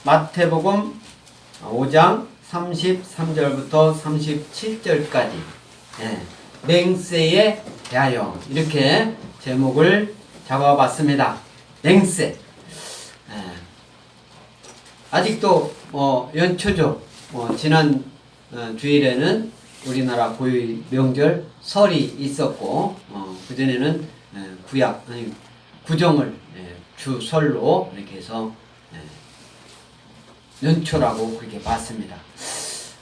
마태복음 5장 33절부터 37절까지 맹세에 대하여 이렇게 제목을 잡아봤습니다. 맹세. 아직도 연초죠. 지난 주일에는 우리나라 고유 명절 설이 있었고 그전에는 구정을 주설로 이렇게 해서 연초라고 그렇게 봤습니다.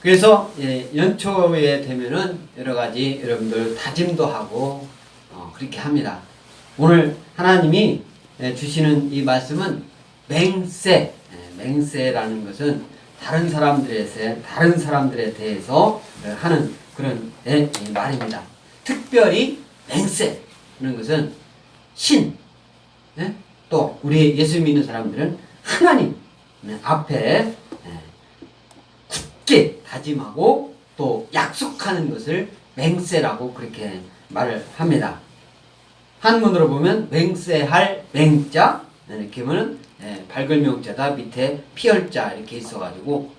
그래서 연초에 되면은 여러 가지 여러분들 다짐도 하고 그렇게 합니다. 오늘 하나님이 주시는 이 말씀은 맹세, 맹세라는 것은 다른 사람들에 대해서 하는 그런 말입니다. 특별히 맹세라는 것은 또 우리 예수 믿는 사람들은 하나님 앞에 굳게 다짐하고 또 약속하는 것을 맹세라고 그렇게 말을 합니다. 한문으로 보면 맹세할 맹자 이렇게 보면 밝을 명자다 밑에 피열자 이렇게 있어가지고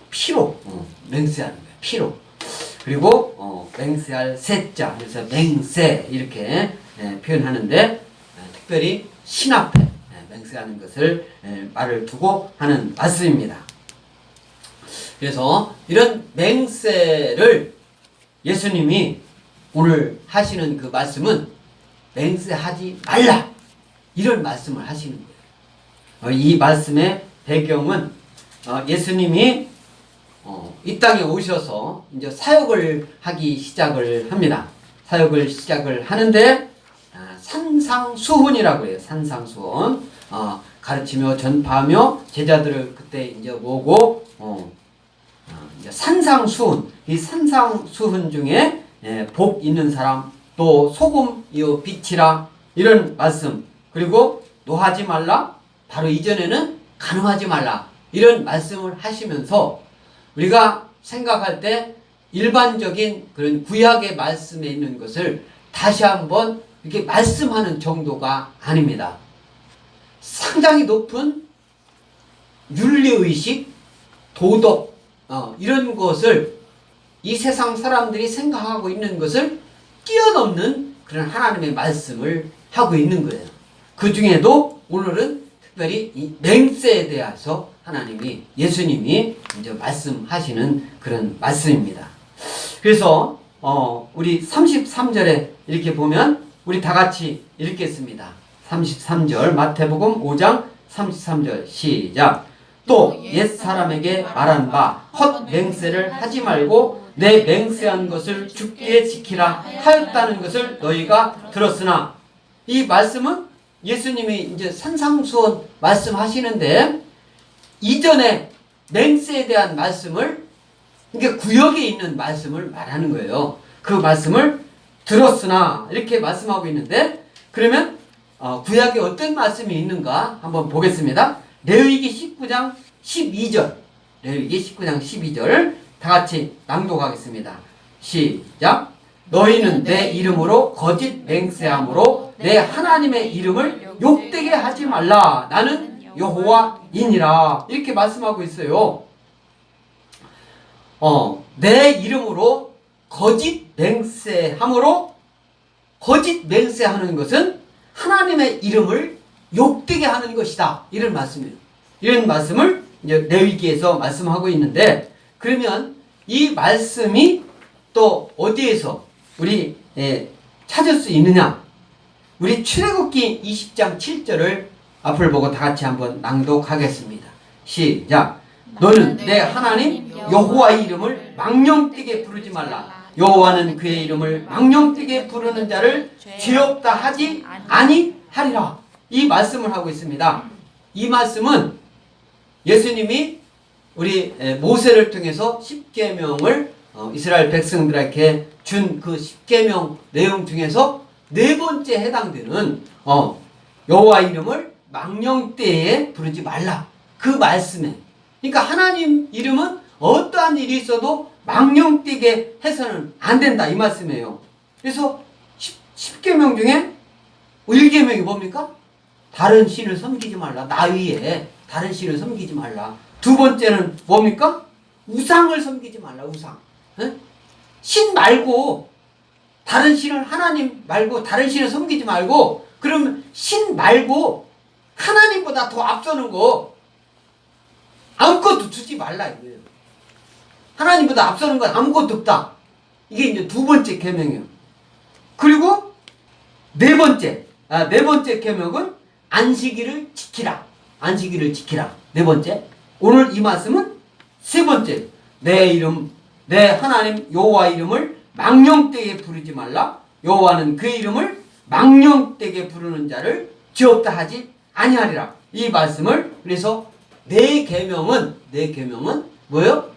피로 맹세하는 거예요. 피로. 그리고 맹세할 세자 그래서 맹세 이렇게 표현하는데 특별히 신 앞에 맹세하는 것을 말을 두고 하는 말씀입니다. 그래서 이런 맹세를 예수님이 오늘 하시는 그 말씀은 맹세하지 말라 이런 말씀을 하시는 거예요. 이 말씀의 배경은 예수님이 이 땅에 오셔서 이제 사역을 하기 시작을 합니다. 사역을 시작을 하는데 산상수훈이라고 해요. 산상수훈. 가르치며 전파하며 제자들을 그때 이제 모으고 이제 산상수훈. 이 산상수훈 중에 복 있는 사람 또 소금이요 빛이라 이런 말씀 그리고 노하지 말라 바로 이전에는 간음하지 말라 이런 말씀을 하시면서 우리가 생각할 때 일반적인 그런 구약의 말씀에 있는 것을 다시 한번 이렇게 말씀하는 정도가 아닙니다. 상당히 높은 윤리의식, 도덕 이런 것을 이 세상 사람들이 생각하고 있는 것을 뛰어넘는 그런 하나님의 말씀을 하고 있는 거예요. 그 중에도 오늘은 특별히 이 맹세에 대해서 하나님이 예수님이 이제 말씀하시는 그런 말씀입니다. 그래서 우리 33절에 이렇게 보면 우리 다 같이 읽겠습니다. 33절 마태복음 5장 33절 시작. 또 옛사람에게 말한 바 헛 맹세를 하지 말고 내 맹세한 것을 굳게 지키라 하였다는 것을 너희가 들었으나 이 말씀은 예수님이 이제 산상수훈 말씀하시는데 이전에 맹세에 대한 말씀을 이게 구역에 있는 말씀을 말하는 거예요. 그 말씀을 들었으나 이렇게 말씀하고 있는데 그러면 구약에 어떤 말씀이 있는가 한번 보겠습니다. 레위기 19장 12절 레위기 19장 12절 다 같이 낭독하겠습니다. 시작. 너희는 내 이름으로 거짓 맹세함으로 내 하나님의 이름을 욕되게 하지 말라. 나는 여호와이니라. 이렇게 말씀하고 있어요. 내 이름으로 거짓 맹세함으로 거짓 맹세하는 것은 하나님의 이름을 욕되게 하는 것이다. 이런 말씀이에요. 이런 말씀을 이제 레위기에서 말씀하고 있는데 그러면 이 말씀이 또 어디에서 우리 찾을 수 있느냐? 우리 출애굽기 20장 7절을 앞을 보고 다 같이 한번 낭독하겠습니다. 시작. 너는 내 하나님 여호와의 이름을 망령되게 부르지 말라. 여호와는 그의 이름을 망령되게 부르는 자를 죄 없다 하지 아니하리라. 이 말씀을 하고 있습니다. 이 말씀은 예수님이 우리 모세를 통해서 십계명을 이스라엘 백성들에게 준 그 십계명 내용 중에서 네 번째 해당되는 여호와 이름을 망령되에 부르지 말라. 그 말씀에 그러니까 하나님 이름은 어떠한 일이 있어도 망령되게 해서는 안 된다 이 말씀이에요. 그래서 10계명 중에 1계명이 뭡니까? 다른 신을 섬기지 말라. 나 위에 다른 신을 섬기지 말라. 두 번째는 뭡니까? 우상을 섬기지 말라. 우상. 에? 신 말고 다른 신을 하나님 말고 다른 신을 섬기지 말고 그러면 신 말고 하나님보다 더 앞서는 거 아무것도 주지 말라 이거예요. 하나님보다 앞서는 건 아무것도 없다. 이게 이제 두 번째 계명이에요. 그리고 네 번째 계명은 안식일을 지키라. 안식일을 지키라. 네 번째. 오늘 이 말씀은 세 번째. 내 이름 내 하나님 여호와 이름을 망령되게 부르지 말라. 여호와는 그의 이름을 망령되게 부르는 자를 지었다 하지 아니하리라. 이 말씀을 그래서 네 계명은 뭐예요?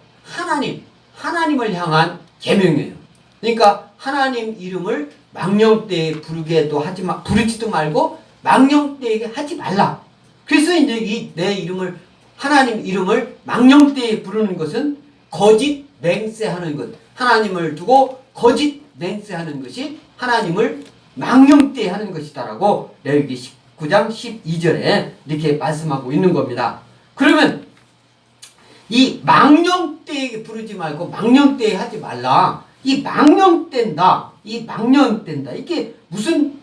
하나님을 향한 계명이에요. 그러니까 하나님 이름을 망령되게 부르지도 말고 망령되게 하지 말라. 그래서 이제 이 내 이름을 하나님 이름을 망령되게 부르는 것은 거짓 맹세하는 것. 하나님을 두고 거짓 맹세하는 것이 하나님을 망령되게 하는 것이다라고 레위기 19장 12절에 이렇게 말씀하고 있는 겁니다. 그러면 이 망령되게 부르지 말고 망령되게 하지 말라. 이 망령된다. 이게 무슨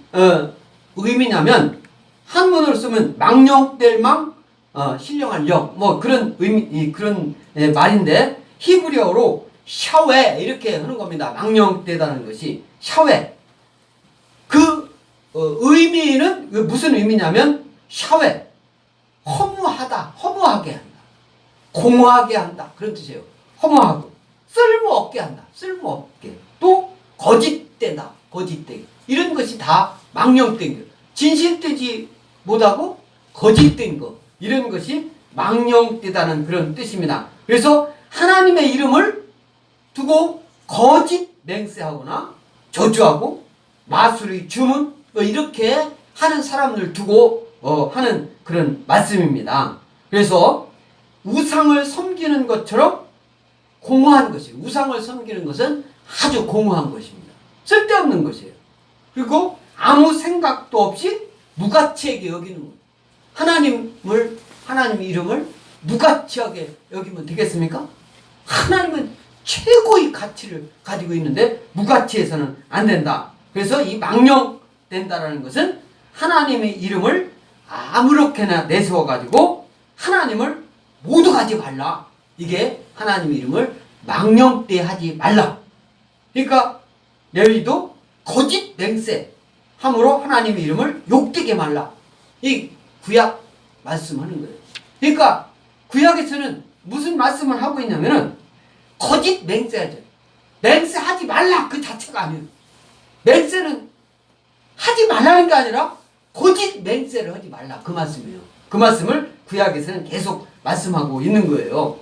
의미냐면 한문으로 쓰면 망령될 망 신령할 령 뭐 그런 의미 그런 말인데 히브리어로 샤웨 이렇게 하는 겁니다. 망령되다는 것이 샤웨. 그 의미는 무슨 의미냐면 샤웨 허무하게 한다. 공허하게 한다. 그런 뜻이에요. 허무하고 쓸모없게 한다. 쓸모없게. 또 거짓되다. 거짓되게. 이런 것이 다 망령된 거. 진실되지 못하고 거짓된 거. 이런 것이 망령되다는 그런 뜻입니다. 그래서 하나님의 이름을 두고 거짓 맹세하거나 저주하고 마술의 주문 뭐 이렇게 하는 사람들 두고 하는 그런 말씀입니다. 그래서 우상을 섬기는 것처럼 공허한 것이에요. 우상을 섬기는 것은 아주 공허한 것입니다. 쓸데없는 것이에요. 그리고 아무 생각도 없이 무가치하게 여기는 거예요. 하나님 이름을 무가치하게 여기면 되겠습니까? 하나님은 최고의 가치를 가지고 있는데 무가치해서는 안 된다. 그래서 이 망령된다라는 것은 하나님의 이름을 아무렇게나 내세워가지고 하나님을 모두 하지 말라. 이게 하나님의 이름을 망령되게 하지 말라. 그러니까 레위도 거짓 맹세 함으로 하나님의 이름을 욕되게 말라. 이 구약 말씀하는 거예요. 그러니까 구약에서는 무슨 말씀을 하고 있냐면은 거짓 맹세하죠. 맹세하지 말라 그 자체가 아니에요. 맹세는 하지 말라는 게 아니라 거짓 맹세를 하지 말라 그 말씀이에요. 그 말씀을 구약에서는 계속 말씀하고 있는 거예요.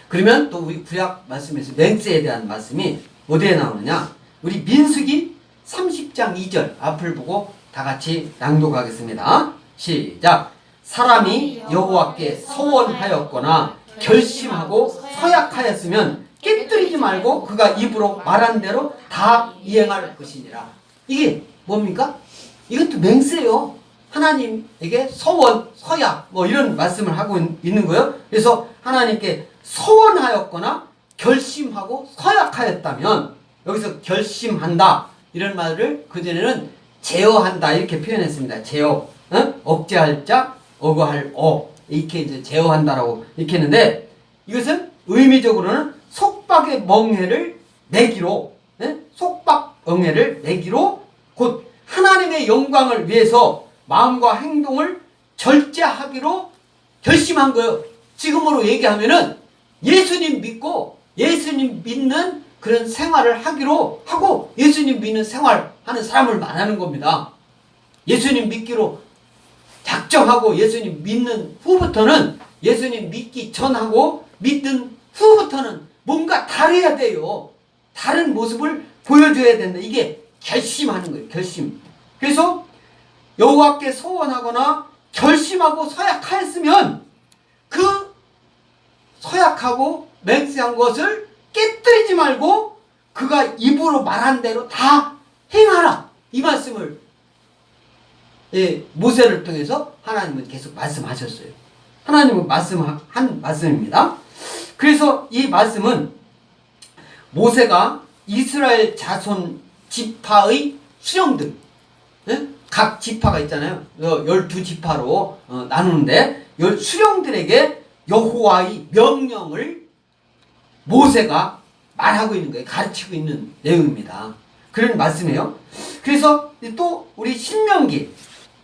그러면 또 우리 구약 말씀에서 맹세에 대한 말씀이 어디에 나오느냐? 우리 민수기 30장 2절 앞을 보고 다 같이 낭독하겠습니다. 시작. 사람이 여호와께 서원하였거나 결심하고 서약하였으면 깨뜨리지 말고 그가 입으로 말한 대로 다 이행할 것이니라. 이게 뭡니까? 이것도 맹세예요. 하나님에게 서원, 서약 뭐 이런 말씀을 하고 있는 거예요. 그래서 하나님께 서원하였거나 결심하고 서약하였다면 여기서 결심한다 이런 말을 그전에는 제어한다 이렇게 표현했습니다. 제어, 억제할 자, 어거할 이렇게 이제 제어한다라고 이렇게 했는데 이것은 의미적으로는 속박의 멍해를 내기로 속박엉해를 내기로 곧 하나님의 영광을 위해서 마음과 행동을 절제하기로 결심한 거예요. 지금으로 얘기하면은 예수님 믿고 예수님 믿는 그런 생활을 하기로 하고 예수님 믿는 생활하는 사람을 말하는 겁니다. 예수님 믿기로 작정하고 예수님 믿는 후부터는 예수님 믿기 전하고 믿는 후부터는 뭔가 다르야 돼요. 다른 모습을 보여줘야 된다. 이게 결심하는 거예요. 결심. 그래서 여호와께 서원하거나 결심하고 서약하였으면 그 서약하고 맹세한 것을 깨뜨리지 말고 그가 입으로 말한 대로 다 행하라. 이 말씀을 모세를 통해서 하나님은 계속 말씀하셨어요. 하나님은 말씀한 말씀입니다. 그래서 이 말씀은 모세가 이스라엘 자손 지파의 수령들, 각 지파가 있잖아요. 12지파로 나누는데 수령들에게 여호와의 명령을 모세가 말하고 있는 거예요. 가르치고 있는 내용입니다. 그런 말씀이에요. 그래서 또 우리 신명기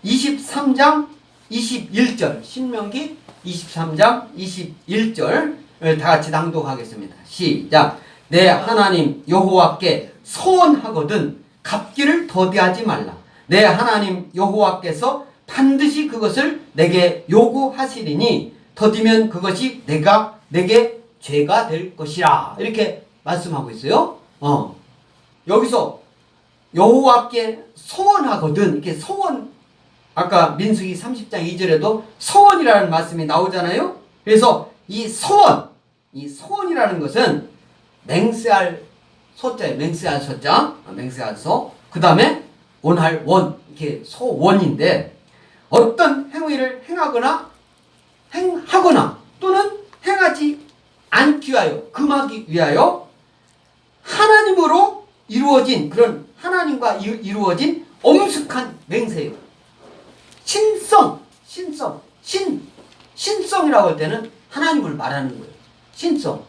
23장 21절, 신명기 23장 21절 다 같이 낭독하겠습니다. 시작. 내 하나님 여호와께 서원하거든 갚기를 더디하지 말라. 내 하나님 여호와께서 반드시 그것을 내게 요구하시리니 더디면 그것이 내게 죄가 될 것이라. 이렇게 말씀하고 있어요. 여기서 여호와께 서원하거든, 이렇게 서원, 아까 민수기 30장 2절에도 서원이라는 말씀이 나오잖아요. 그래서 이 서원이라는 것은 맹세할 소자예요. 맹세할 소자, 맹세할 소. 그 다음에 원할 원, 이렇게 소원인데, 어떤 행위를 행하거나 또는 행하지 않기 위하여, 금하기 위하여 하나님으로 이루어진, 그런 하나님과 이루어진 엄숙한 맹세예요. 신성이라고 할 때는 하나님을 말하는 거예요. 신성.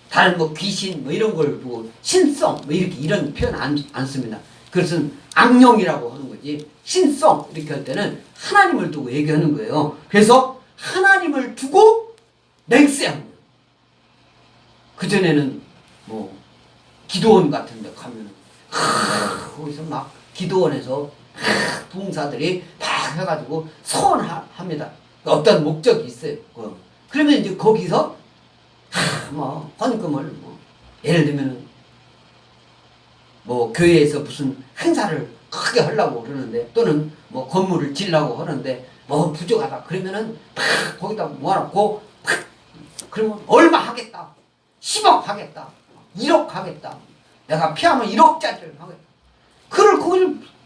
다른 귀신 이런 걸 보고 신성 이런 표현 안 씁니다. 그것은 악령이라고 하는 거지. 신성 이렇게 할 때는 하나님을 두고 얘기하는 거예요. 그래서 하나님을 두고 맹세하는 거예요. 그전에는 기도원 같은 데 가면 거기서 막 기도원에서 봉사들이 막 해가지고 서원합니다. 어떤 목적이 있어요. 그러면 이제 거기서 헌금을 예를 들면 교회에서 무슨 행사를 크게 하려고 그러는데, 또는 건물을 지으려고 하는데 부족하다 그러면은 거기다 모아놓고 그러면 얼마 하겠다, 10억 하겠다, 1억 하겠다, 내가 피하면 1억짜리를 하겠다. 그걸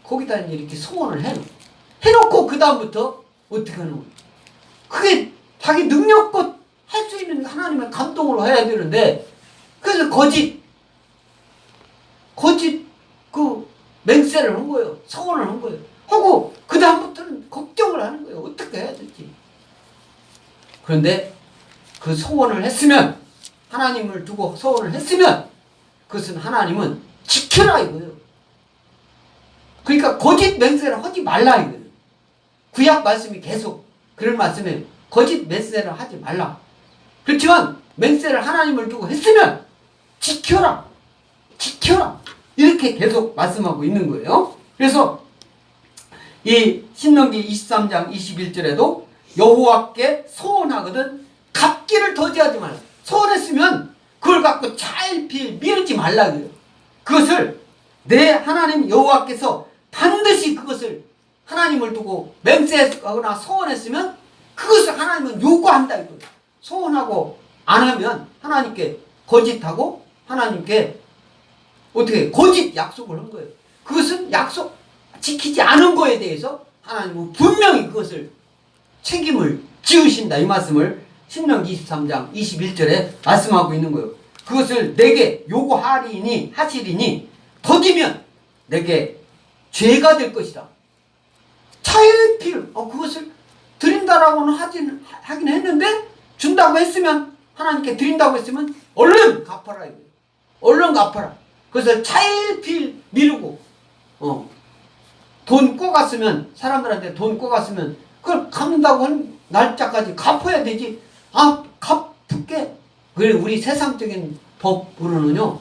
거기다 이렇게 소원을 해놓고 그 다음부터 어떻게 하는 거예요? 그게 자기 능력껏 할 수 있는 하나님의 감동으로 해야 되는데, 그래서 거짓 그 맹세를 한 거예요. 서원을 한 거예요. 하고 그 다음부터는 걱정을 하는 거예요. 어떻게 해야 될지. 그런데 그 소원을 했으면, 하나님을 두고 소원을 했으면 그것은 하나님은 지켜라 이거예요. 그러니까 거짓 맹세를 하지 말라 이거예요. 구약 말씀이 계속 그런 말씀이에요. 거짓 맹세를 하지 말라. 그렇지만 맹세를 하나님을 두고 했으면 지켜라 이렇게 계속 말씀하고 있는 거예요. 그래서 이 신명기 23장 21절에도 여호와께 소원하거든 갚기를 더디하지 말라. 소원했으면 그걸 갖고 차일피일 미루지 말라 그래요. 그것을 내 하나님 여호와께서 반드시 그것을 하나님을 두고 맹세하거나 소원했으면 그것을 하나님은 요구한다 이거예요. 소원하고 안 하면 하나님께 거짓하고 하나님께 어떻게 거짓 약속을 한 거예요. 그것은 약속 지키지 않은 거에 대해서 하나님은 분명히 그것을 책임을 지으신다 이 말씀을 신명기 23장 21절에 말씀하고 있는 거예요. 그것을 내게 요구하리니 하시리니 더디면 내게 죄가 될 것이다. 차일피일 그것을 드린다라고는 하긴 했는데, 준다고 했으면, 하나님께 드린다고 했으면 얼른 갚아라 이거예요. 얼른 갚아라. 그래서 차일피일 미루고 돈 꿔갔으면, 사람들한테 돈 꿔갔으면 그걸 갚는다고 한 날짜까지 갚아야 되지. 갚을게. 그래 우리 세상적인 법으로는요,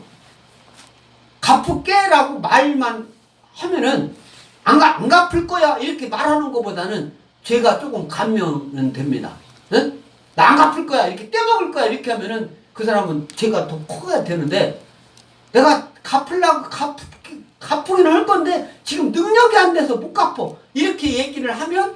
갚을게라고 말만 하면은 안 갚을 거야 이렇게 말하는 것보다는 죄가 조금 감면은 됩니다. 응? 나 안 갚을 거야 이렇게 떼먹을 거야 이렇게 하면은 그 사람은 죄가 더 커야 되는데, 내가 갚으려고 갚으기는 할 건데 지금 능력이 안 돼서 못 갚어 이렇게 얘기를 하면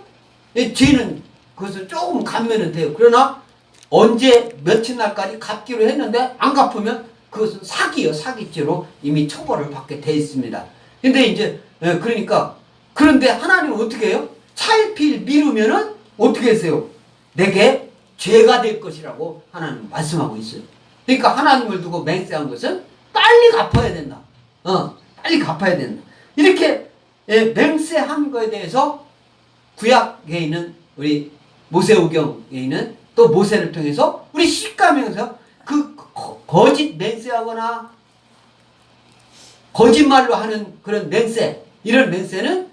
죄는 그것을 조금 감면은 돼요. 그러나 언제 며칠 날까지 갚기로 했는데 안 갚으면 그것은 사기예요. 사기죄로 이미 처벌을 받게 돼 있습니다. 근데 이제 그러니까 그런데 하나님은 어떻게 해요? 차일피일 미루면은 어떻게 했어요? 내게 죄가 될 것이라고 하나님 말씀하고 있어요. 그러니까 하나님을 두고 맹세한 것은 빨리 갚아야 된다. 빨리 갚아야 된다. 이렇게 맹세한 거에 대해서 구약에 있는 우리 모세오경에 있는 또 모세를 통해서 우리 십계명에서 그 거짓 맹세하거나 거짓말로 하는 그런 맹세, 이런 맹세는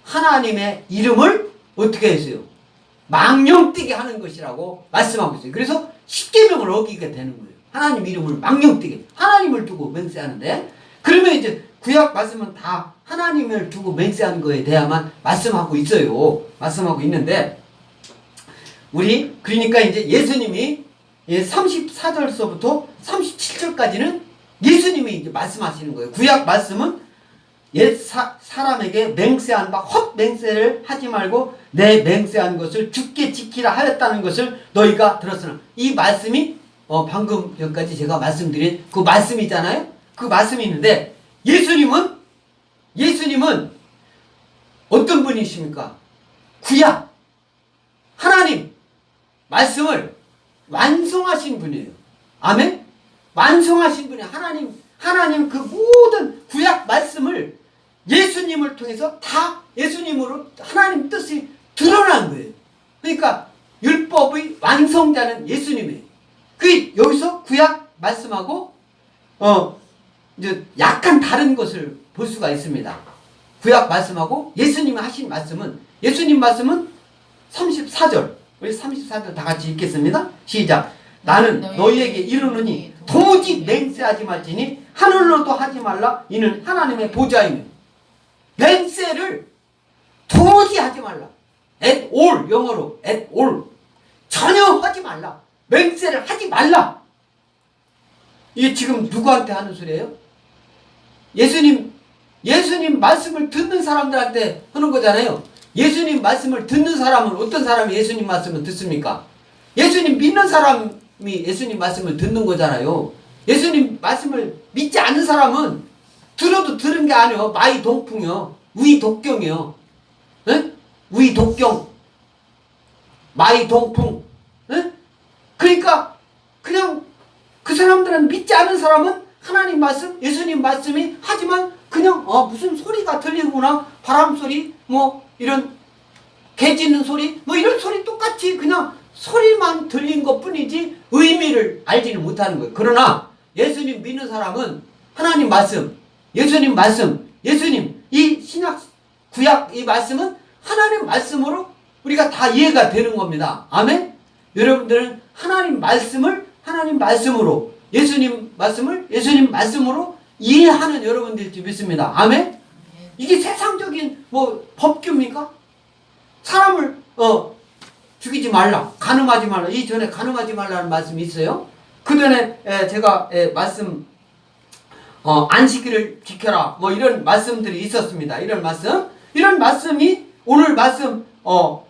하나님의 이름을 어떻게 했어요? 망령되게 하는 것이라고 말씀하고 있어요. 그래서 십계명을 어기게 되는 거예요. 하나님 이름을 망령되게, 하나님을 두고 맹세하는데, 그러면 이제 구약 말씀은 다 하나님을 두고 맹세한 거에 대해만 말씀하고 있어요. 말씀하고 있는데, 우리 그러니까 이제 예수님이 34절서부터 37절까지는 예수님이 이제 말씀하시는 거예요. 구약 말씀은 옛 사람에게 맹세한 바 헛 맹세를 하지 말고 내 맹세한 것을 주께 지키라 하였다는 것을 너희가 들었으나, 이 말씀이 방금 전까지 제가 말씀드린 그 말씀이잖아요. 그 말씀이 있는데, 예수님은 어떤 분이십니까? 구약 하나님 말씀을 완성하신 분이에요. 아멘? 완성하신 분이 하나님 그 모든 구약 말씀을 예수님을 통해서 다 예수님으로 하나님 뜻이 드러난 거예요. 그러니까 율법의 완성자는 예수님이에요. 그 여기서 구약 말씀하고 이제 약간 다른 것을 볼 수가 있습니다. 구약 말씀하고 예수님이 하신 말씀은, 예수님 말씀은 34절, 우리 34절 다 같이 읽겠습니다. 시작. 나는 너희에게 이르노니 도무지 맹세하지 말지니 하늘로도 하지 말라. 이는 하나님의 보좌이며. 맹세를 도무지 하지 말라. at all, 영어로 at all. 전혀 하지 말라. 맹세를 하지 말라. 이게 지금 누구한테 하는 소리예요? 예수님 말씀을 듣는 사람들한테 하는 거잖아요. 예수님 말씀을 듣는 사람은 어떤 사람이 예수님 말씀을 듣습니까? 예수님 믿는 사람이 예수님 말씀을 듣는 거잖아요. 예수님 말씀을 믿지 않는 사람은 들어도 들은 게 아니요. 마이 동풍이요. 우이 독경이요. 네? 우이 독경. 마이 동풍. 네? 그러니까 그냥 그 사람들은, 믿지 않은 사람은 하나님 말씀, 예수님 말씀이 하지만 그냥 무슨 소리가 들리구나. 바람 소리, 뭐 이런 개 짖는 소리, 뭐 이런 소리 똑같이 그냥 소리만 들린 것 뿐이지 의미를 알지는 못하는 거예요. 그러나 예수님 믿는 사람은 하나님 말씀, 예수님 말씀, 예수님 이 신약 구약 이 말씀은 하나님 말씀으로 우리가 다 이해가 되는 겁니다. 아멘. 여러분들은 하나님 말씀을 하나님 말씀으로, 예수님 말씀을 예수님 말씀으로 이해하는 여러분들일지 믿습니다. 아멘. 이게 세상적인 뭐 법규입니까? 사람을 죽이지 말라, 간음하지 말라. 이 전에 간음하지 말라는 말씀이 있어요. 그 전에 제가 말씀 안식일을 지켜라, 뭐 이런 말씀들이 있었습니다. 이런 말씀이 오늘 말씀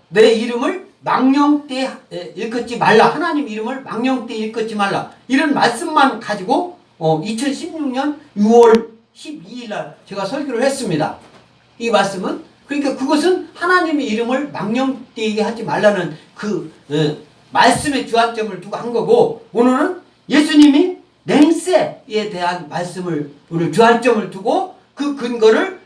내 이름을 망령되이 일컫지 말라, 하나님 이름을 망령되이 일컫지 말라, 이런 말씀만 가지고 2016년 6월 12일 날 제가 설교를 했습니다. 이 말씀은, 그러니까 그것은 하나님의 이름을 망령되게 하지 말라는 그 말씀의 주안점을 두고 한 거고, 오늘은 예수님이 맹세에 대한 말씀을 우리 주안점을 두고 그 근거를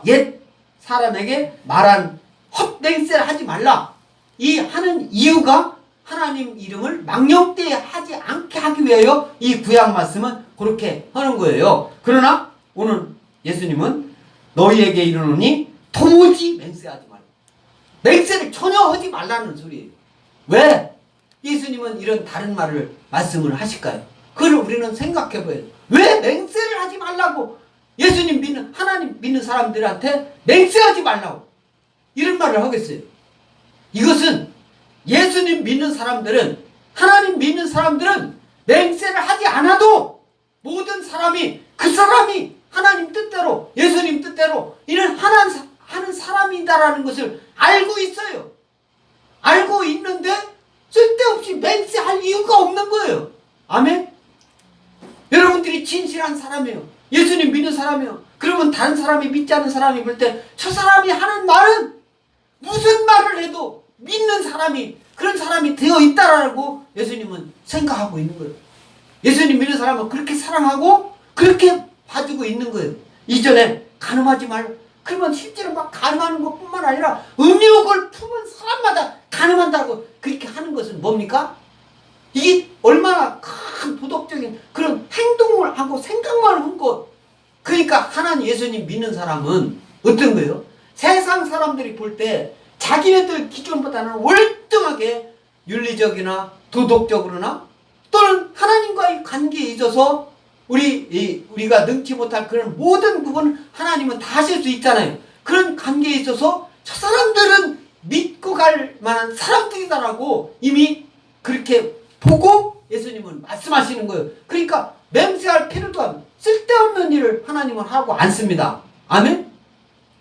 옛 사람에게 말한 헛맹세를 하지 말라, 이 하는 이유가 하나님 이름을 망령되이 하지 않게 하기 위하여 이 구약 말씀은 그렇게 하는 거예요. 그러나 오늘 예수님은 너희에게 이르노니 도무지 맹세하지 말라. 맹세를 전혀 하지 말라는 소리예요. 왜 예수님은 이런 다른 말씀을 하실까요? 그걸 우리는 생각해 봐야 돼요. 왜 맹세를 하지 말라고 예수님 믿는, 하나님 믿는 사람들한테 맹세하지 말라고 이런 말을 하겠어요? 이것은 예수님 믿는 사람들은, 하나님 믿는 사람들은 맹세를 하지 않아도 모든 사람이, 그 사람이 하나님 뜻대로, 예수님 뜻대로 이런 하는 사람이다라는 것을 알고 있어요. 알고 있는데 쓸데없이 맹세할 이유가 없는 거예요. 아멘? 여러분들이 진실한 사람이에요. 예수님 믿는 사람이에요. 그러면 다른 사람이 믿지 않는 사람이 볼 때 저 사람이 하는 말은 무슨 말을 해도 믿는 사람이 그 그런 사람이 되어 있다라고 예수님은 생각하고 있는 거예요. 예수님 믿는 사람은 그렇게 사랑하고 그렇게 봐주고 있는 거예요. 이전에 가늠하지 말라. 그러면 실제로 막 가늠하는 것뿐만 아니라 음욕을 품은 사람마다 가늠한다고 그렇게 하는 것은 뭡니까? 이게 얼마나 큰 도덕적인 그런 행동을 하고 생각만 한 것. 그러니까 하나님 예수님 믿는 사람은 어떤 거예요? 세상 사람들이 볼 때 자기네들 기준보다는 월등하게 윤리적이나 도덕적으로나 또는 하나님과의 관계에 있어서 우리가 능치 못할 그런 모든 부분 하나님은 다 하실 수 있잖아요. 그런 관계에 있어서 저 사람들은 믿고 갈 만한 사람들이다라고 이미 그렇게 보고 예수님은 말씀하시는 거예요. 그러니까 맹세할 필요도 없는 쓸데없는 일을 하나님은 하고 않습니다. 아멘?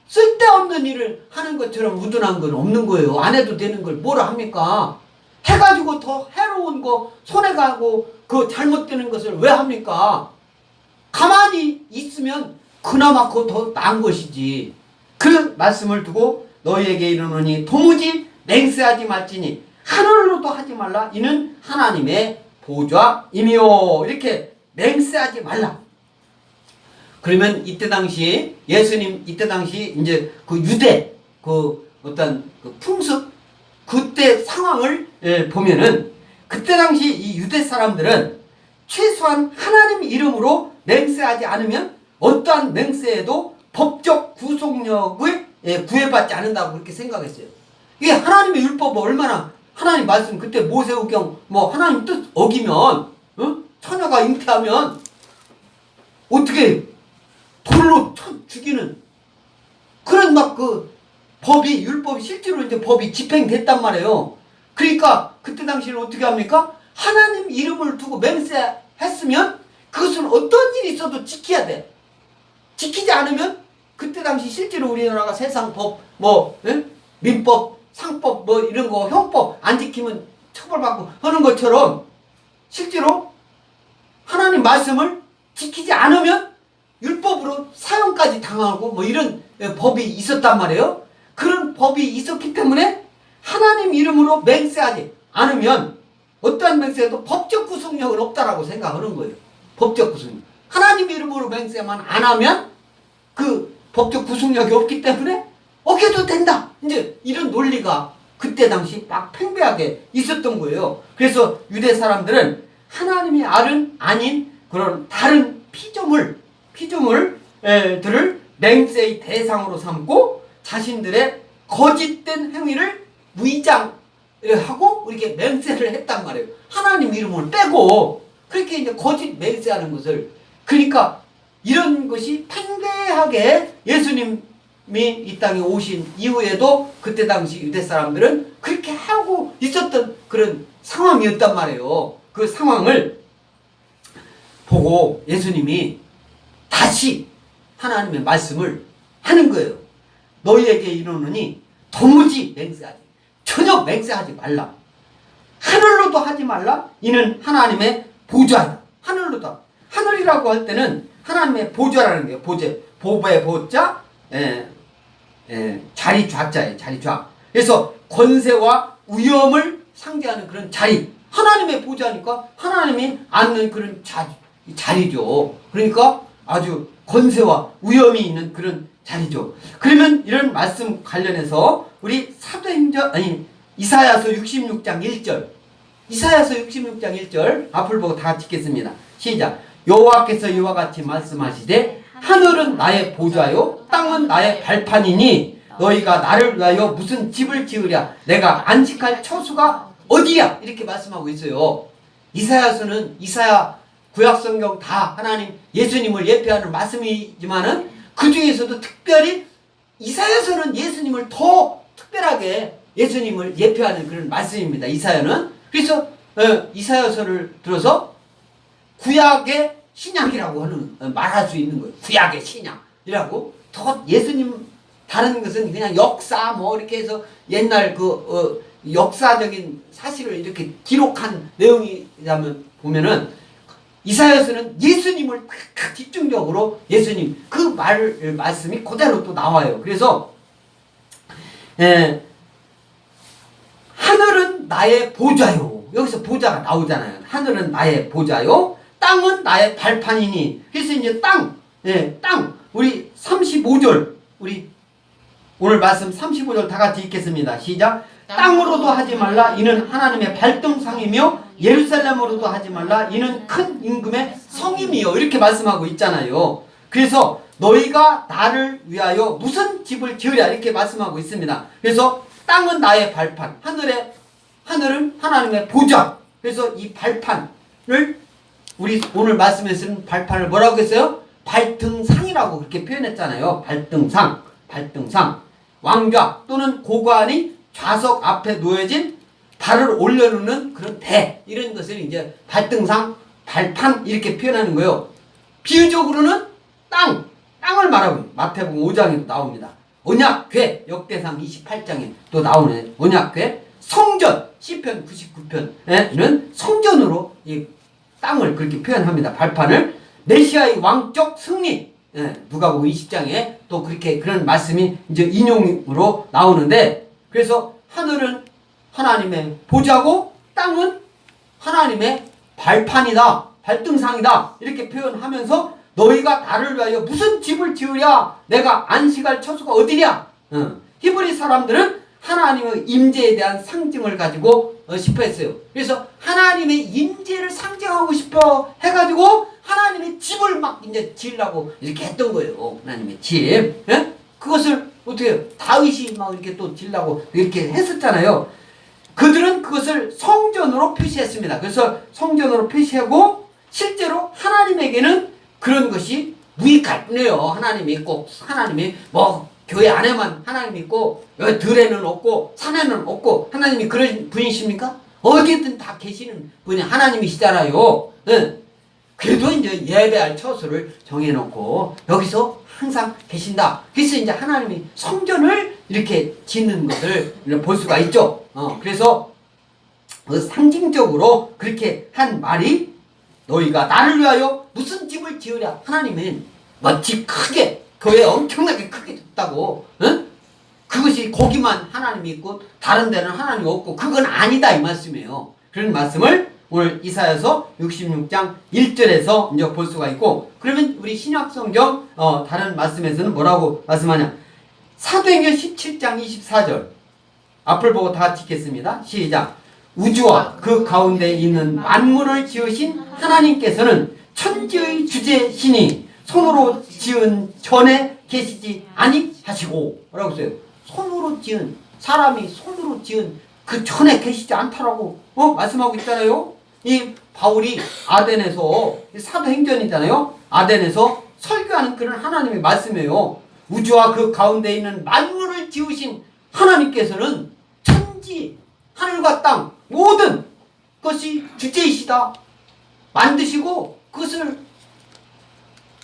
쓸데없는 일을 하는 것처럼 우둔한 건 없는 거예요. 안 해도 되는 걸 뭐라 합니까? 해가지고 더 해로운 거 손해가고 그 잘못되는 것을 왜 합니까? 가만히 있으면 그나마 그거 더 나은 것이지. 그 말씀을 두고 너희에게 이르노니 도무지 맹세하지 말지니 하늘로도 하지 말라. 이는 하나님의 보좌임이요. 이렇게 맹세하지 말라. 그러면 이때 당시 예수님 이때 당시 이제 그 유대 그 어떤 그 풍습 그때 상황을 보면은 그때 당시 이 유대 사람들은 최소한 하나님 이름으로 맹세하지 않으면 어떠한 맹세에도 법적 구속력을 구애받지 않는다고 그렇게 생각했어요. 이게 하나님의 율법 얼마나 하나님 말씀 그때 모세오경 뭐 하나님 뜻 어기면 처녀가 잉태하면 어떻게 돌로 쳐 죽이는 그런 막 그 법이 율법이 실제로 이제 법이 집행됐단 말이에요. 그러니까 그때 당시에는 어떻게 합니까? 하나님 이름을 두고 맹세했으면 그것은 어떤 일이 있어도 지켜야 돼. 지키지 않으면 그때 당시 실제로 우리나라가 세상 법 뭐 민법 상법 뭐 이런 거 형법 안 지키면 처벌받고 하는 것처럼 실제로 하나님 말씀을 지키지 않으면 율법으로 사형까지 당하고 뭐 이런 법이 있었단 말이에요. 그런 법이 있었기 때문에 하나님 이름으로 맹세하지 않으면 어떠한 맹세에도 법적 구속력은 없다라고 생각하는 거예요. 법적 구속력. 하나님 이름으로 맹세만 안 하면 그 법적 구속력이 없기 때문에 어겨도 된다. 이제 이런 논리가 그때 당시 막 팽배하게 있었던 거예요. 그래서 유대 사람들은 하나님의 알은 아닌 그런 다른 피조물들을 맹세의 대상으로 삼고 자신들의 거짓된 행위를 무의장하고 이렇게 맹세를 했단 말이에요. 하나님 이름을 빼고 그렇게 이제 거짓 맹세하는 것을. 그러니까 이런 것이 팽배하게 예수님이 이 땅에 오신 이후에도 그때 당시 유대 사람들은 그렇게 하고 있었던 그런 상황이었단 말이에요. 그 상황을 보고 예수님이 다시 하나님의 말씀을 하는 거예요. 너희에게 이르노니 도무지 맹세하지 전혀 맹세하지 말라. 하늘로도 하지 말라. 이는 하나님의 보좌다. 하늘로다. 하늘이라고 할 때는 하나님의 보좌라는 게 보배의 보좌 자리 좌자예요. 자리 좌. 그래서 권세와 위엄을 상징하는 그런 자리. 하나님의 보좌니까 하나님이 앉는 그런 자리죠. 그러니까 아주 권세와 위엄이 있는 그런 자리죠. 그러면 이런 말씀 관련해서 우리 이사야서 66장 1절. 이사야서 66장 1절 앞을 보고 다 같이 읽겠습니다. 시작. 여호와께서 이와 같이 말씀하시되 하늘은 나의 보좌요 땅은 나의 발판이니 너희가 나를 위하여 무슨 집을 지으랴. 내가 안식할 처소가 어디야. 이렇게 말씀하고 있어요. 이사야서는 이사야 구약성경 다 하나님 예수님을 예표하는 말씀이지만은 그 중에서도 특별히 이사야서는 예수님을 더 특별하게 예수님을 예표하는 그런 말씀입니다. 이사야는. 그래서 이사야서를 들어서 구약의 신약이라고 말할 수 있는 거예요. 구약의 신약이라고. 더 예수님 다른 것은 그냥 역사 뭐 이렇게 해서 옛날 역사적인 사실을 이렇게 기록한 내용이라면 보면은 이사야서는 예수님을 집중적으로 예수님 그 말씀이 그대로 또 나와요. 그래서 하늘은 하늘은 나의 보좌요. 여기서 보좌가 나오잖아요. 하늘은 나의 보좌요. 땅은 나의 발판이니. 그래서 이제 땅, 땅. 우리 35절, 우리 오늘 말씀 35절 다 같이 읽겠습니다. 시작. 땅으로도 하지 말라. 이는 하나님의 발등상이며 예루살렘으로도 하지 말라. 이는 큰 임금의 성임이요. 이렇게 말씀하고 있잖아요. 그래서 너희가 나를 위하여 무슨 집을 지으랴 이렇게 말씀하고 있습니다. 그래서 땅은 나의 발판, 하늘은 하나님의 보좌. 그래서 이 발판을 우리 오늘 말씀에서는 발판을 뭐라고 했어요? 발등상이라고 그렇게 표현했잖아요. 발등상. 왕좌 또는 고관이 좌석 앞에 놓여진 발을 올려놓는 그런 대, 이런 것을 이제 발등상, 발판 이렇게 표현하는 거예요. 비유적으로는 땅을 말하고 마태복음 5장에도 나옵니다. 언약궤, 역대상 28장에 또 나오는 언약궤, 성전, 시편 99편에는 성전으로 이 땅을 그렇게 표현합니다. 발판을. 메시아의 왕적 승리, 누가복음 20장에 또 그렇게 그런 말씀이 이제 인용으로 나오는데, 그래서 하늘은 하나님의 보좌고 땅은 하나님의 발판이다, 발등상이다 이렇게 표현하면서 너희가 나를 위하여 무슨 집을 지으랴? 내가 안식할 처소가 어디랴? 히브리 사람들은 하나님의 임재에 대한 상징을 가지고 싶어 했어요. 그래서 하나님의 임재를 상징하고 싶어 해가지고 하나님의 집을 막 이제 지으려고 이렇게 했던 거예요. 하나님의 집. 예? 그것을 어떻게 해요? 다윗이 막 이렇게 또 지으려고 이렇게 했었잖아요. 그들은 그것을 성전으로 표시했습니다. 그래서 성전으로 표시하고 실제로 하나님에게는 그런 것이 무익할 뿐이에요. 하나님이 꼭 하나님이 뭐 교회 안에만 하나님이 있고 여기 들에는 없고 산에는 없고 하나님이 그런 분이십니까? 어디든 다 계시는 분이 하나님이시잖아요. 네. 그래도 이제 예배할 처소를 정해놓고 여기서 항상 계신다. 그래서 이제 하나님이 성전을 이렇게 짓는 것을 볼 수가 있죠. 그래서 상징적으로 그렇게 한 말이 너희가 나를 위하여 무슨 집을 지으랴. 하나님은 뭐 집 크게 교회 엄청나게 크게 졌다고, 응? 그것이 거기만 하나님이 있고 다른 데는 하나님이 없고 그건 아니다 이 말씀이에요. 그런 말씀을 오늘 이사야서 66장 1절에서 이제 볼 수가 있고, 그러면 우리 신약성경 다른 말씀에서는 뭐라고 말씀하냐. 사도행전 17장 24절 앞을 보고 다 같이 읽겠습니다. 시작. 우주와 그 가운데 있는 만물을 지으신 하나님께서는 천지의 주제시니 손으로 지은 전에 계시지 아니하시고, 뭐라고 써요? 손으로 지은, 사람이 손으로 지은 그 전에 계시지 않다라고 말씀하고 있잖아요. 이 바울이 아덴에서 사도행전이잖아요. 아덴에서 설교하는 그런 하나님의 말씀이에요. 우주와 그 가운데 있는 만물을 지으신 하나님께서는 천지, 하늘과 땅 모든 것이 주제이시다. 만드시고 그것을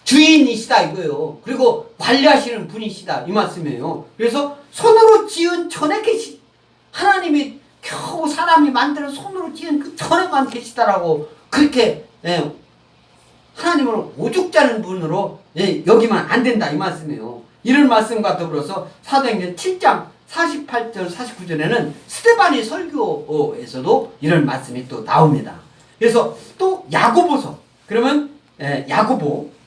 주인이시다 이거예요. 그리고 관리하시는 분이시다 이 말씀이에요. 그래서 손으로 지은 전에 계시, 하나님이 겨우 사람이 만들어 손으로 지은 그 전에만 계시다라고 그렇게 하나님을 오죽자는 분으로 여기만 안 된다 이 말씀이에요. 이런 말씀과 더불어서 사도행전 7장 48절 49절에는 스데반의 설교에서도 이런 말씀이 또 나옵니다. 그래서 또 야고보서, 그러면 야고보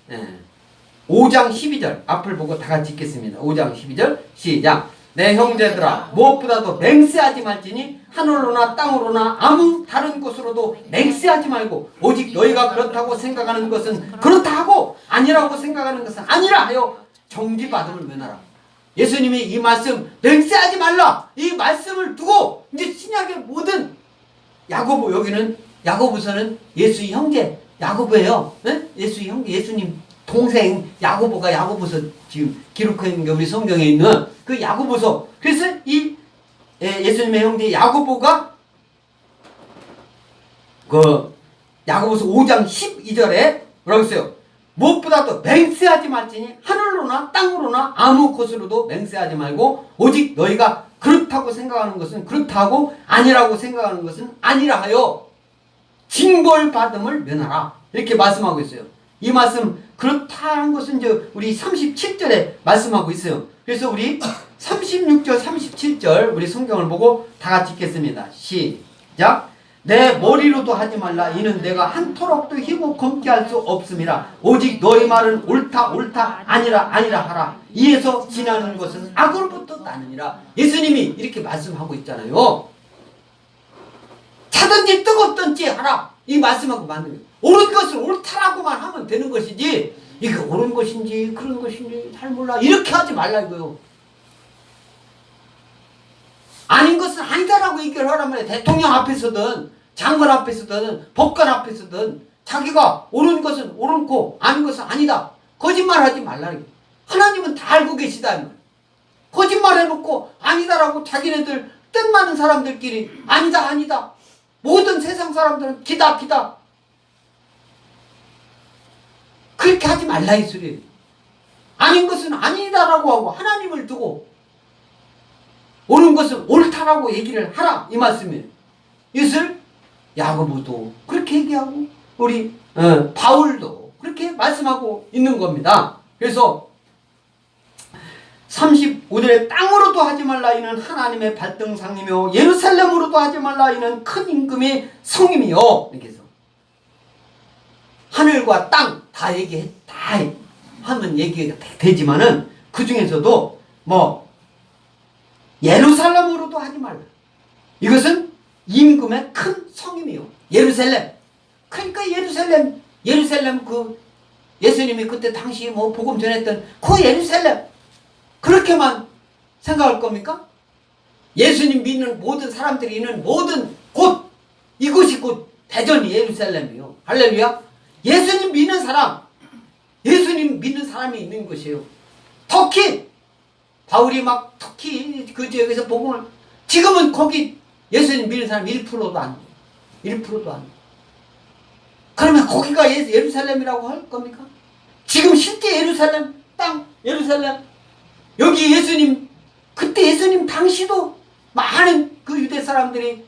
5장 12절 앞을 보고 다 같이 읽겠습니다. 5장 12절 시작. 내 형제들아 무엇보다도 맹세하지 말지니 하늘로나 땅으로나 아무 다른 곳으로도 맹세하지 말고 오직 너희가 그렇다고 생각하는 것은 그렇다 하고 아니라고 생각하는 것은 아니라 하여 정지받음을 면하라. 예수님이 이 말씀 맹세하지 말라 이 말씀을 두고 이제 신약의 모든 야고보, 여기는 야고보서는 예수의 형제 야고보예요. 네? 예수의 형제, 예수님 동생 야고보가 야고보서 지금 기록한 게 우리 성경에 있는 그 야고보서. 그래서 이 예수님의 형제 야고보가 그 야고보서 5장 12절에 뭐라고 했어요? 무엇보다도 맹세하지 말지니 하늘로나 땅으로나 아무 곳으로도 맹세하지 말고 오직 너희가 그렇다고 생각하는 것은 그렇다고 아니라고 생각하는 것은 아니라 하여 징벌받음을 면하라 이렇게 말씀하고 있어요. 이 말씀 그렇다는 것은 이제 우리 37절에 말씀하고 있어요. 그래서 우리 36절 37절 우리 성경을 보고 다 같이 읽겠습니다. 시작. 내 머리로도 하지 말라. 이는 내가 한토록도 희고 검게 할 수 없음이라. 오직 너희 말은 옳다 옳다 아니라 아니라 하라. 이에서 지나는 것은 악으로부터 나느니라. 예수님이 이렇게 말씀하고 있잖아요. 차든지 뜨겁든지 하라. 이 말씀하고 맞는 거예요. 옳은 것을 옳다라고만 하면 되는 것이지 이게 옳은 것인지 그런 것인지 잘 몰라 이렇게 하지 말라 이거요. 아닌 것은 아니다라고 얘기를 하란 말이에요. 대통령 앞에서든 장관 앞에서든 법관 앞에서든 자기가 옳은 것은 옳고 아닌 것은 아니다. 거짓말하지 말라. 하나님은 다 알고 계시다. 거짓말해놓고 아니다라고 자기네들 뜻 많은 사람들끼리 아니다 아니다. 모든 세상 사람들은 기다 기다. 그렇게 하지 말라 이 소리예요. 아닌 것은 아니다라고 하고 하나님을 두고 옳은 것은 옳다라고 얘기를 하라 이 말씀이에요. 이것을 야고보도 그렇게 얘기하고 우리 바울도 그렇게 말씀하고 있는 겁니다. 그래서 35절에 땅으로도 하지 말라. 이는 하나님의 발등상이며 예루살렘으로도 하지 말라. 이는 큰 임금의 성임이요. 이렇게 해서 하늘과 땅 다 하면 얘기가 되지만은 그 중에서도 뭐 예루살렘으로도 하지 말라. 이것은 임금의 큰 성임이요. 예루살렘. 그러니까 예루살렘 그 예수님이 그때 당시 뭐 복음 전했던 그 예루살렘. 그렇게만 생각할 겁니까? 예수님 믿는 모든 사람들이 있는 모든 곳, 이곳이 곧 대전 예루살렘이요. 할렐루야. 예수님 믿는 사람이 있는 곳이에요. 터키, 바울이 막 터키 그 지역에서 복음을 지금은 거기 예수님 믿는 사람 1%도 안 돼요. 1%도 안 돼요. 그러면 거기가 예루살렘이라고 할 겁니까? 지금 실제 예루살렘 땅 예루살렘 여기 예수님 그때 예수님 당시도 많은 그 유대 사람들이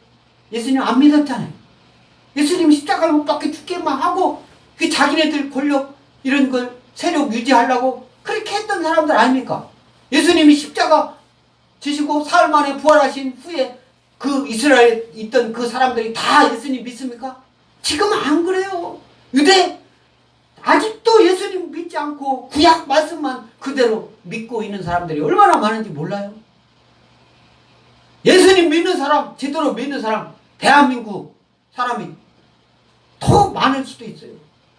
예수님 안 믿었잖아요. 예수님 십자가를 못 박혀 죽게만 하고 그 자기네들 권력 이런 걸 세력 유지하려고 그렇게 했던 사람들 아닙니까? 예수님이 십자가 지시고 사흘 만에 부활하신 후에 그 이스라엘에 있던 그 사람들이 다 예수님 믿습니까? 지금 안 그래요. 유대 아직도 예수님 믿지 않고 구약 말씀만 그대로 믿고 있는 사람들이 얼마나 많은지 몰라요. 예수님 믿는 사람, 제대로 믿는 사람, 대한민국 사람이 더 많을 수도 있어요.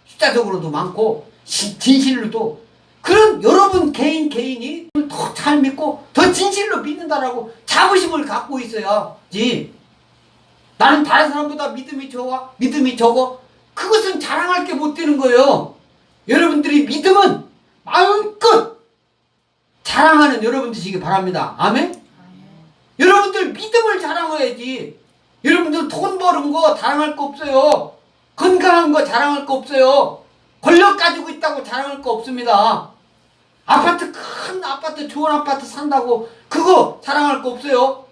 숫자적으로도 많고 진실로도. 그런 여러분 개인이 더 잘 믿고 더 진실로 믿는다라고 자부심을 갖고 있어야지. 나는 다른 사람보다 믿음이 적어. 그것은 자랑할 게 못 되는 거예요. 여러분들이 믿음은 마음껏 자랑하는 여러분 되시기 바랍니다. 아멘? 여러분들 믿음을 자랑해야지. 여러분들 돈 버는 거 자랑할 거 없어요. 건강한 거 자랑할 거 없어요. 권력 가지고 있다고 자랑할 거 없습니다. 아파트 큰 아파트 좋은 아파트 산다고 그거 자랑할 거 없어요.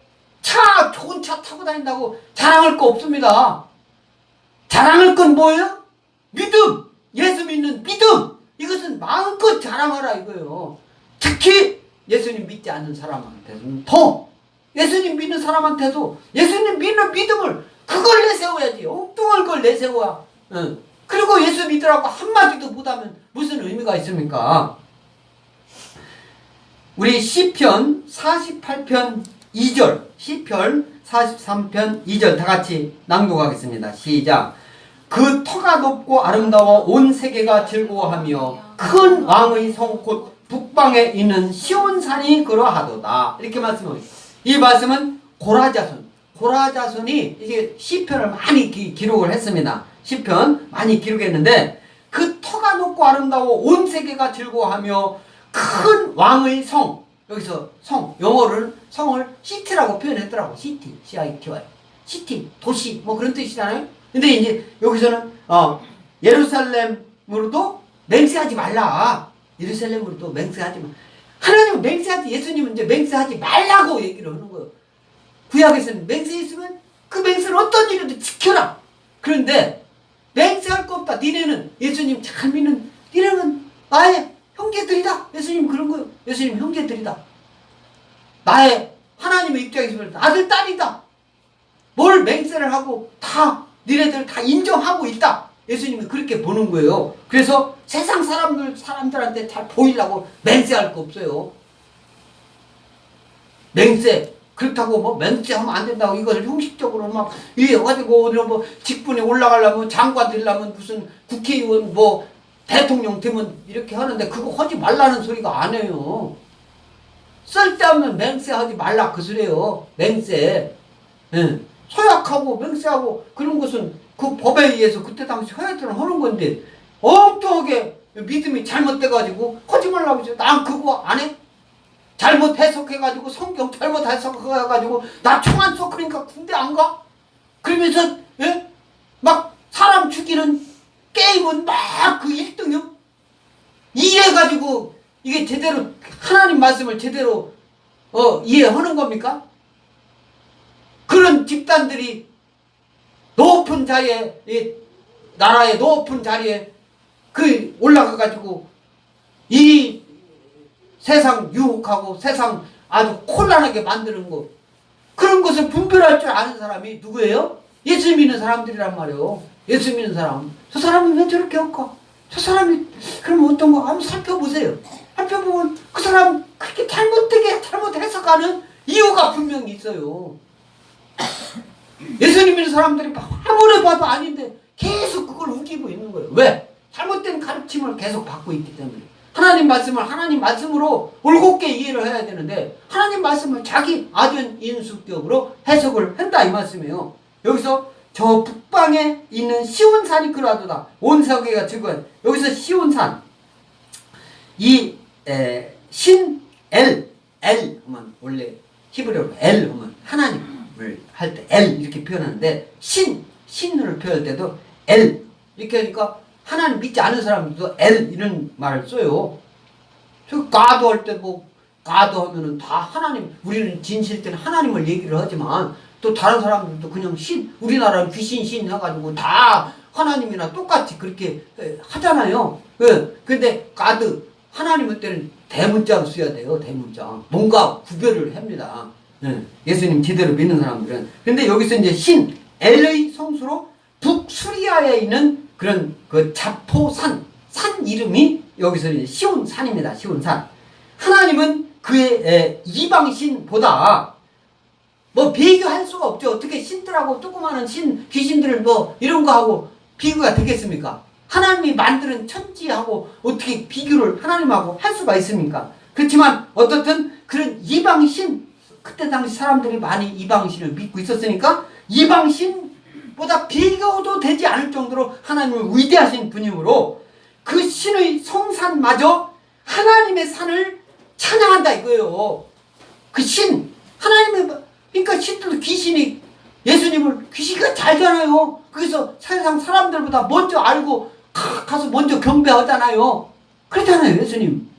좋은 차 타고 다닌다고 자랑할 거 없습니다. 자랑할 건 뭐예요? 믿음. 예수 믿는 믿음. 이것은 마음껏 자랑하라 이거예요. 특히 예수님 믿지 않는 사람한테는 더 예수님 믿는 사람한테도 예수님 믿는 믿음을 그걸 내세워야지. 엉뚱한 걸 내세워야. 그리고 예수 믿으라고 한마디도 못하면 무슨 의미가 있습니까? 우리 시편 48편 2절 시편 43편 2절 다 같이 낭독하겠습니다. 시작. 그 터가 높고 아름다워 온 세계가 즐거워하며 큰 왕의 성 곧 북방에 있는 시온산이 그러하도다. 이렇게 말씀합니다. 이 말씀은 고라자손이 이제 시편을 많이 기록을 했습니다. 시편 많이 기록했는데 그 터가 높고 아름다워 온 세계가 즐거워하며 큰 왕의 성, 여기서 성, 영어를 성을 시티라고 표현했더라고. 시티, C-I-T-Y. 시티, 도시, 뭐 그런 뜻이잖아요. 근데 이제 여기서는 예루살렘으로도 맹세하지 말라. 예루살렘으로도 맹세하지 마. 하나님은 맹세하지, 예수님은 이제 맹세하지 말라고 얘기를 하는 거예요. 구약에서는 맹세했으면 그 맹세를 어떤 일이라도 지켜라. 그런데 맹세할 거 없다. 니네는 예수님 잘 믿는 니네는 나의 형제들이다. 예수님 그런 거예요. 예수님 형제들이다. 나의 하나님의 입장에서 보면 아들 딸이다. 뭘 맹세를 하고 다 니네들 다 인정하고 있다. 예수님이 그렇게 보는 거예요. 그래서 세상 사람들한테 잘 보이려고 맹세할 거 없어요. 맹세. 그렇다고 뭐 맹세하면 안 된다고 이것을 형식적으로 막 이래가지고 뭐 직분에 올라가려면 장관 되려면 무슨 국회의원 뭐 대통령 되면 이렇게 하는데 그거 하지 말라는 소리가 아니에요. 쓸데없는 맹세하지 말라 그 소리예요. 맹세. 예. 서약하고 맹세하고 그런 것은 그 법에 의해서 그때 당시 해야 되는 하는 건데 엉뚱하게 믿음이 잘못돼가지고 하지 말라고 해서 난 그거 안 해? 잘못 해석해가지고 성경 잘못 해석해가지고 나 총 안 쏘 그러니까 군대 안 가? 그러면서 예? 막 사람 죽이는 게임은 막 그 1등이요? 이래가지고 이게 제대로 하나님 말씀을 제대로 이해하는 겁니까? 그런 집단들이 높은 자리에 나라의 높은 자리에 그 올라가가지고 이 세상 유혹하고 세상 아주 곤란하게 만드는 거 그런 것을 분별할 줄 아는 사람이 누구예요? 예수 믿는 사람들이란 말이에요. 예수 믿는 사람. 저 사람이 왜 저렇게 할까? 저 사람이 그럼 어떤 거 한번 살펴보세요. 살펴보면 그 사람 그렇게 잘못 해석하는 이유가 분명히 있어요. 예수님 믿는 사람들이 아무리 봐도 아닌데 계속 그걸 우기고 있는 거예요. 왜? 잘못된 가르침을 계속 받고 있기 때문에. 하나님 말씀을 하나님 말씀으로 올곧게 이해를 해야 되는데 하나님 말씀을 자기 아전인수격으로 해석을 한다 이 말씀이에요. 여기서 저 북방에 있는 시온산이 그러하도다. 온 세계가 즐거워요. 여기서 시온산 이 엘 하면 원래 히브리어로 엘 하면 하나님을 할 때 엘 이렇게 표현하는데 신을 표현할 때도 엘 이렇게 하니까 하나님 믿지 않은 사람들도 엘 이런 말을 써요. 저 가도 할 때 뭐 가도 하면은 다 하나님 우리는 진실 때는 하나님을 얘기를 하지만 또 다른 사람들도 그냥 우리나라는 귀신 해가지고 다 하나님이나 똑같이 그렇게 하잖아요. 근데 가드 하나님의 때는 대문자로 써야 돼요. 대문자. 뭔가 구별을 합니다. 예수님 제대로 믿는 사람들은. 근데 여기서 이제 엘의 성수로 북수리아에 있는 그런 그 자포산 산 이름이 여기서 이제 시온산입니다. 시온산. 하나님은 그의 이방신보다 뭐 비교할 수가 없죠. 어떻게 신들하고 조그마한 귀신들을 뭐 이런 거 하고 비교가 되겠습니까? 하나님이 만드는 천지하고 어떻게 비교를 하나님하고 할 수가 있습니까? 그렇지만 어떻든 그런 이방신 그때 당시 사람들이 많이 이방신을 믿고 있었으니까 이방신보다 비교도 되지 않을 정도로 하나님을 위대하신 분이므로 그 신의 성산마저 하나님의 산을 찬양한다 이거예요. 그 하나님의 그러니까 신들도 귀신이 예수님을 귀신이 잘잖아요. 그래서 세상 사람들보다 먼저 알고 가서 먼저 경배하잖아요. 그렇잖아요. 예수님.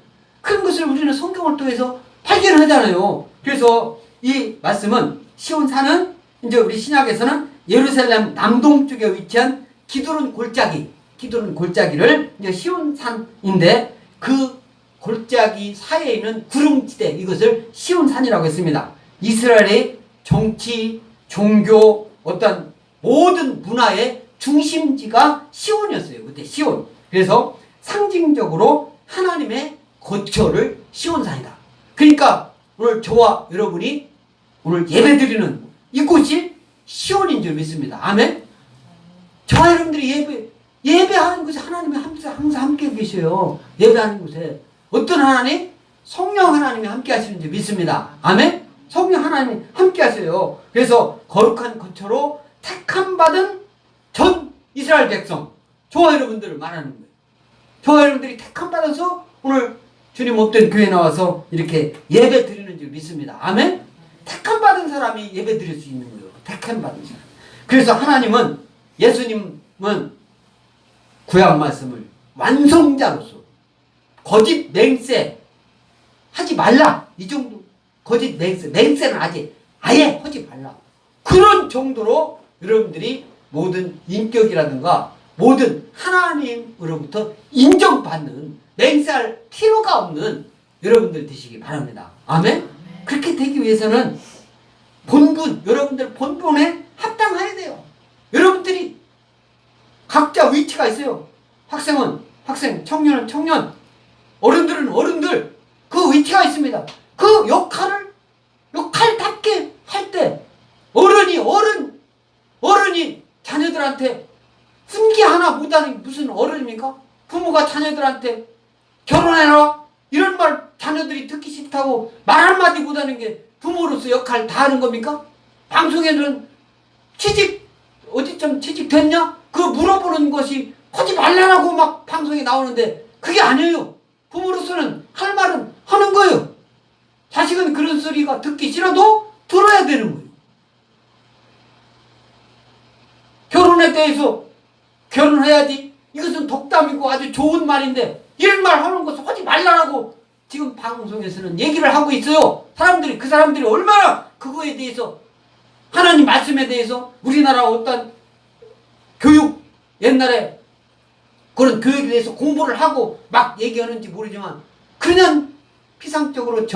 그런 것을 우리는 성경을 통해서 발견하잖아요. 그래서 이 말씀은 시온산은 이제 우리 신약에서는 예루살렘 남동쪽에 위치한 기드론 골짜기를 이제 시온산인데 그 골짜기 사이에 있는 구름지대 이것을 시온산이라고 했습니다. 이스라엘의 정치, 종교, 어떤 모든 문화의 중심지가 시온이었어요. 그때 시온. 그래서 상징적으로 하나님의 거처를 시온산이다. 그러니까 오늘 저와 여러분이 오늘 예배드리는 이곳이 시온인 줄 믿습니다. 아멘? 저와 여러분들이 예배하는 곳에 하나님이 항상 함께 계셔요. 예배하는 곳에. 어떤 하나님? 성령 하나님이 함께 하시는 줄 믿습니다. 아멘? 성령 하나님이 함께 하세요. 그래서 거룩한 거처로 택함받은 전 이스라엘 백성, 저와 여러분들을 말하는 거예요. 저와 여러분들이 택함받아서 오늘 주님 없던 교회에 나와서 이렇게 예배 드리는 줄 믿습니다. 아멘? 택함받은 사람이 예배 드릴 수 있는 거예요. 택함받은 사람. 그래서 하나님은, 예수님은 구약 말씀을 완성자로서 거짓 맹세 하지 말라. 이 정도. 거짓 맹세는 아예 하지 말라. 그런 정도로 여러분들이 모든 인격이라든가 모든 하나님으로부터 인정받는 맹세할 필요가 없는 여러분들 되시기 바랍니다. 아멘? 그렇게 되기 위해서는 본분, 여러분들 본분에 합당해야 돼요. 여러분들이 각자 위치가 있어요. 학생은 학생, 청년은 청년, 어른들은 어른들, 그 위치가 있습니다. 그 역할답게 할 때, 어른이 자녀들한테 훈계 하나 못하는 무슨 어른입니까? 부모가 자녀들한테 결혼해라 이런 말 자녀들이 듣기 싫다고 말 한마디 못하는 게 부모로서 역할 다 하는 겁니까? 방송에는 어디쯤 취직됐냐? 그거 물어보는 것이 하지 말라고 막 방송에 나오는데 그게 아니에요. 부모로서는 할 말은 하는 거예요. 자식은 그런 소리가 듣기 싫어도 들어야 되는 거예요. 결혼에 대해서 결혼해야지. 이것은 덕담이고 아주 좋은 말인데 이런 말 하는 것을 하지 말라고 지금 방송에서는 얘기를 하고 있어요. 그 사람들이 얼마나 그거에 대해서 하나님 말씀에 대해서 우리나라 어떤 교육 옛날에 그런 교육에 대해서 공부를 하고 막 얘기하는지 모르지만 그냥 피상적으로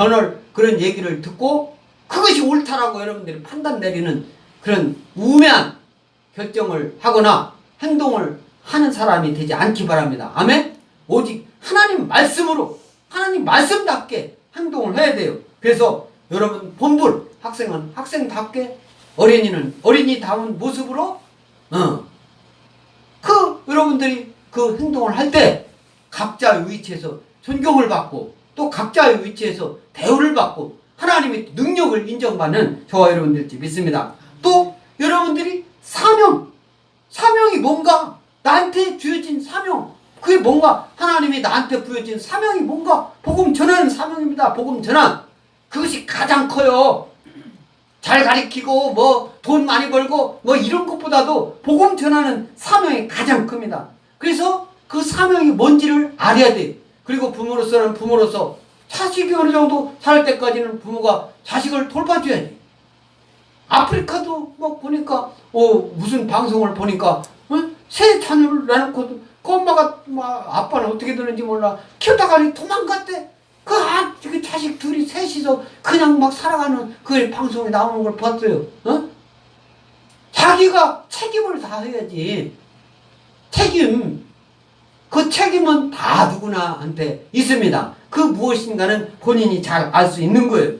그런 얘기를 듣고 그것이 옳다라고 여러분들이 판단 내리는 그런 우매한 결정을 하거나 행동을 하는 사람이 되지 않기 바랍니다. 아멘? 오직 하나님 말씀으로 하나님 말씀답게 행동을 해야 돼요. 그래서 여러분 본분, 학생은 학생답게, 어린이는 어린이다운 모습으로 여러분들이 그 행동을 할 때 각자의 위치에서 존경을 받고 또 각자의 위치에서 대우를 받고 하나님의 능력을 인정받는 저와 여러분들일지 믿습니다. 또 여러분들이 사명이 뭔가, 나한테 주어진 사명, 그게 뭔가, 하나님이 나한테 부여진 사명이 뭔가, 복음 전하는 사명입니다. 복음 전한. 그것이 가장 커요. 잘 가르치고 돈 많이 벌고 이런 것보다도 복음 전하는 사명이 가장 큽니다. 그래서 그 사명이 뭔지를 알아야 돼요. 그리고 부모로서는 부모로서 자식이 어느 정도 살 때까지는 부모가 자식을 돌봐줘야지. 아프리카도 보니까 무슨 방송을 보니까 새 자녀를 낳고 그 엄마가 아빠는 어떻게 되는지 몰라 키우다가 도망갔대. 그 자식 둘이 셋이서 그냥 막 살아가는 그 방송에 나오는 걸 봤어요. 자기가 책임을 다해야지. 그 책임은 다 누구나한테 있습니다. 그 무엇인가는 본인이 잘 알 수 있는 거예요.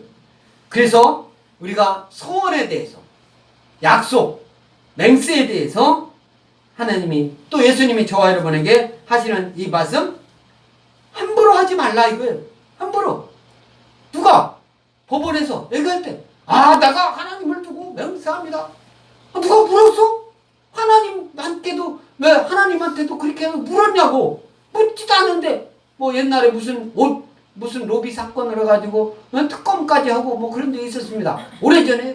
그래서 우리가 소원에 대해서, 약속, 맹세에 대해서 하나님이 또 예수님이 저와 여러분에게 하시는 이 말씀 함부로 하지 말라 이거예요. 함부로. 누가 법원에서 얘기할 때 내가 하나님을 두고 맹세합니다. 누가 물었어? 하나님한테도 왜 하나님한테도 그렇게 해서 물었냐고. 묻지도 않은데 옛날에 무슨 로비 사건을 해가지고 특검까지 하고 그런 적이 있었습니다. 오래전에요.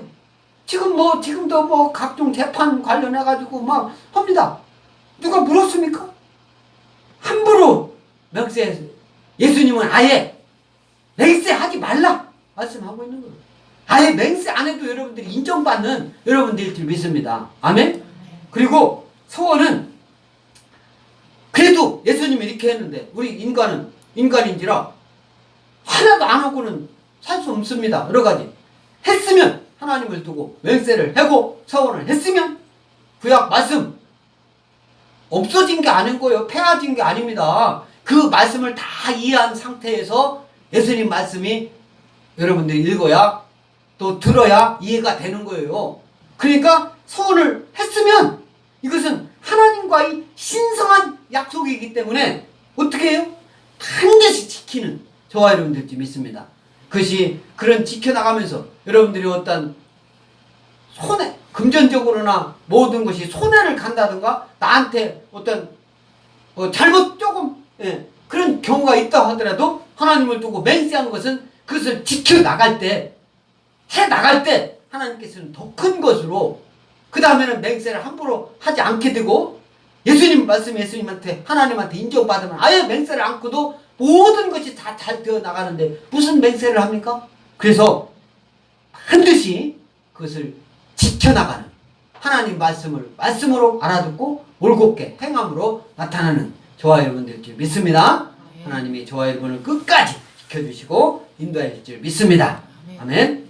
지금도 각종 재판 관련해가지고 막 합니다. 누가 물었습니까? 함부로 맹세해서 예수님은 아예 맹세하지 말라 말씀하고 있는 거예요. 아예 맹세 안 해도 여러분들이 인정받는 여러분들일 줄 믿습니다. 아멘? 그리고 소원은 그래도 예수님이 이렇게 했는데 우리 인간인지라 하나도 안 하고는 살 수 없습니다. 여러 가지. 했으면 하나님을 두고 맹세를 하고 서원을 했으면 구약 말씀 없어진 게 아닌 거예요. 폐하진 게 아닙니다. 그 말씀을 다 이해한 상태에서 예수님 말씀이 여러분들이 읽어야 또 들어야 이해가 되는 거예요. 그러니까 서원을 했으면 이것은 하나님과의 신성한 약속이기 때문에 어떻게 해요? 반드시 지키는 저와 여러분들이 믿습니다. 그것이 그런 지켜나가면서 여러분들이 어떤 금전적으로나 모든 것이 손해를 간다든가 나한테 어떤 잘못 조금 그런 경우가 있다 하더라도 하나님을 두고 맹세한 것은 그것을 지켜나갈 때 해나갈 때 하나님께서는 더 큰 것으로 그 다음에는 맹세를 함부로 하지 않게 되고 예수님 말씀 예수님한테 하나님한테 인정받으면 아예 맹세를 않고도 모든 것이 다 잘 되어 나가는데 무슨 맹세를 합니까? 그래서 반드시 그것을 지켜나가는 하나님 말씀으로 알아듣고 올곧게 행함으로 나타나는 저와 여러분들 줄 믿습니다. 하나님이 저와 여러분을 끝까지 지켜주시고 인도해 줄 줄 믿습니다. 아멘.